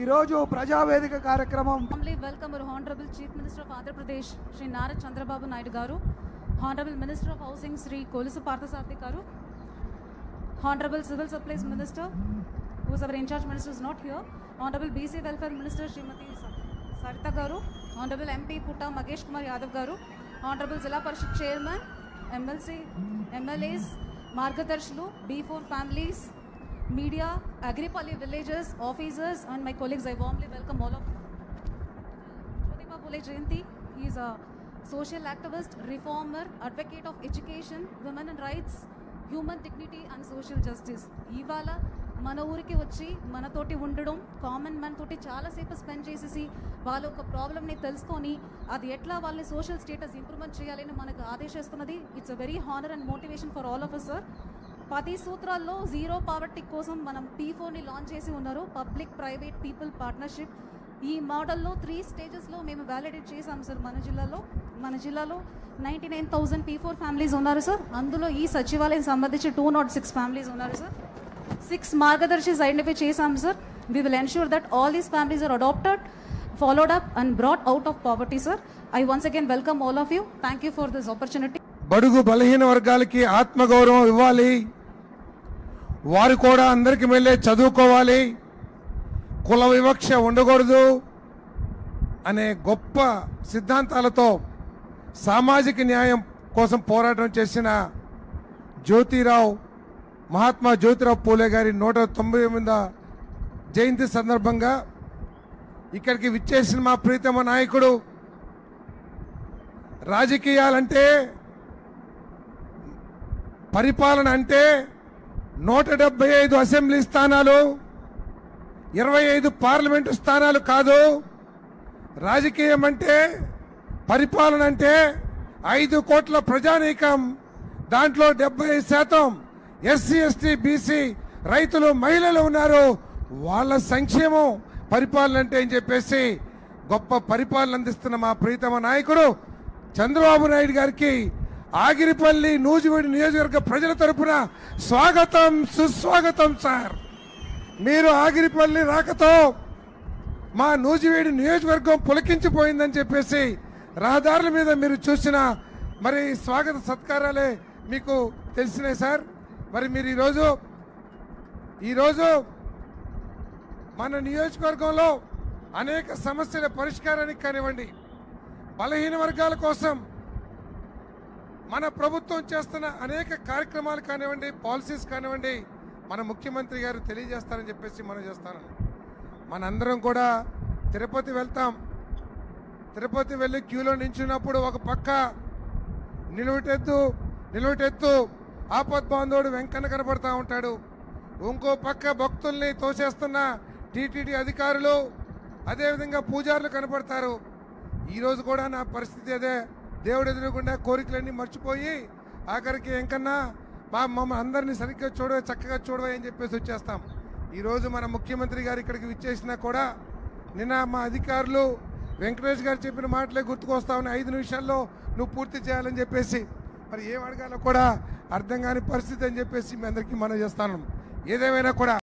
ఈరోజు ప్రజావేదిక కార్యక్రమం welcome honourable chief minister of Andhra Pradesh Shri Nara Chandrababu Naidu garu, honourable minister of housing Shri Kolusu Parthasarathy garu, honourable civil supplies minister who is our in charge minister is not here, honorable BC welfare minister Srimati Sarita garu, honorable MP Putta Magesh Kumar Yadav garu, honorable Zilla Parishad chairman, MLC MLAs, margadarshulu, B4 families, media, Agripalli villages, officers and my colleagues, I warmly welcome all of you. Jyotiba Phule Jayanti, he is a social activist, reformer, advocate of education, women and rights, human dignity and social justice. ఇవాళ మన ఊరికి వచ్చి మనతోటి ఉండడం, common man తోటి చాలాసేపు spend చేసేసి వాళ్ళ ఒక ప్రాబ్లమ్ని తెలుసుకొని అది ఎట్లా వాళ్ళని సోషల్ స్టేటస్ ఇంప్రూవ్మెంట్ చేయాలని మనకు ఆదేశిస్తున్నది. It's a very honour and motivation for all of us sir. 10 సూత్రాల్లో జీరో పావర్టీ కోసం మనం P4ని లాంచ్ చేసి ఉన్నారు, పబ్లిక్ ప్రైవేట్ పీపుల్ పార్ట్నర్షిప్. ఈ మోడల్లో 3 స్టేజెస్లో మేము వ్యాలిడేట్ చేసాం సార్. మన జిల్లాలో 99,000 P4 ఫ్యామిలీస్ ఉన్నారు సార్. అందులో ఈ సచివాలయం సంబంధించి 206 ఫ్యామిలీస్ ఉన్నారు సార్. 6 మార్గదర్శిస్ ఐడెంటిఫై చేసాం sir. We will ensure that all these families are adopted, followed up and brought out of poverty sir. I once again welcome all of you. Thank you for this opportunity. బడుగు బలహీన వర్గాలకి ఆత్మగౌరవం ఇవ్వాలి, వారు కూడా అందరికి వెళ్ళే చదువుకోవాలి, కుల వివక్ష ఉండకూడదు అనే గొప్ప సిద్ధాంతాలతో సామాజిక న్యాయం కోసం పోరాటం చేసిన మహాత్మా జ్యోతిరావు పూలే గారి 198వ జయంతి సందర్భంగా ఇక్కడికి విచ్చేసిన మా ప్రీతమ నాయకుడు, రాజకీయాలంటే పరిపాలన అంటే 175 అసెంబ్లీ స్థానాలు, 25 పార్లమెంటు స్థానాలు కాదు. రాజకీయం అంటే, పరిపాలన అంటే 5 కోట్ల ప్రజానీకం, దాంట్లో 70% ఎస్సీ ఎస్టీ బీసీ రైతులు మహిళలు ఉన్నారు. వాళ్ళ సంక్షేమం పరిపాలన అంటే అని చెప్పేసి గొప్ప పరిపాలన అందిస్తున్న మా ప్రీతమ నాయకుడు చంద్రబాబు నాయుడు గారికి ఆగిరిపల్లి నూజివీడు నియోజకవర్గ ప్రజల తరపున స్వాగతం, సుస్వాగతం సార్. మీరు ఆగిరిపల్లి రాకతో మా నూజివీడు నియోజకవర్గం పులకించిపోయిందని చెప్పేసి రహదారుల మీద మీరు చూసిన మరి స్వాగత సత్కారాలే మీకు తెలిసినాయి సార్. మరి మీరు ఈరోజు మన నియోజకవర్గంలో అనేక సమస్యల పరిష్కారానికి కానివ్వండి, బలహీన వర్గాల కోసం మన ప్రభుత్వం చేస్తున్న అనేక కార్యక్రమాలు కానివ్వండి, పాలసీస్ కానివ్వండి, మన ముఖ్యమంత్రి గారు తెలియజేస్తారని చెప్పేసి మనం చేస్తాను. మనందరం కూడా తిరుపతి వెళ్తాం. తిరుపతి వెళ్ళి క్యూలో నించున్నప్పుడు ఒక పక్క నిలువటెత్తు ఆపద్బాంధవుడు వెంకన్న కనబడతా ఉంటాడు, ఇంకో పక్క భక్తుల్ని తోసేస్తున్న టీటీడీ అధికారులు, అదేవిధంగా పూజారులు కనపడతారు. ఈరోజు కూడా నా పరిస్థితి అదే. దేవుడు ఎదురుకుండా కోరికలన్నీ మర్చిపోయి ఆఖరికి వెంకన్నా మమ్మల్ని అందరినీ సరిగ్గా చక్కగా చూడవే అని చెప్పేసి వచ్చేస్తాం. ఈరోజు మన ముఖ్యమంత్రి గారు ఇక్కడికి విచ్చేసినా కూడా నిన్న మా అధికారులు వెంకటేష్ గారు చెప్పిన మాటలే గుర్తుకొస్తామని 5 నిమిషాల్లో నువ్వు పూర్తి చేయాలని చెప్పేసి, మరి ఏం అడగాలో కూడా అర్థం కాని పరిస్థితి అని చెప్పేసి మీ అందరికీ మనం చేస్తాను. ఏదేమైనా కూడా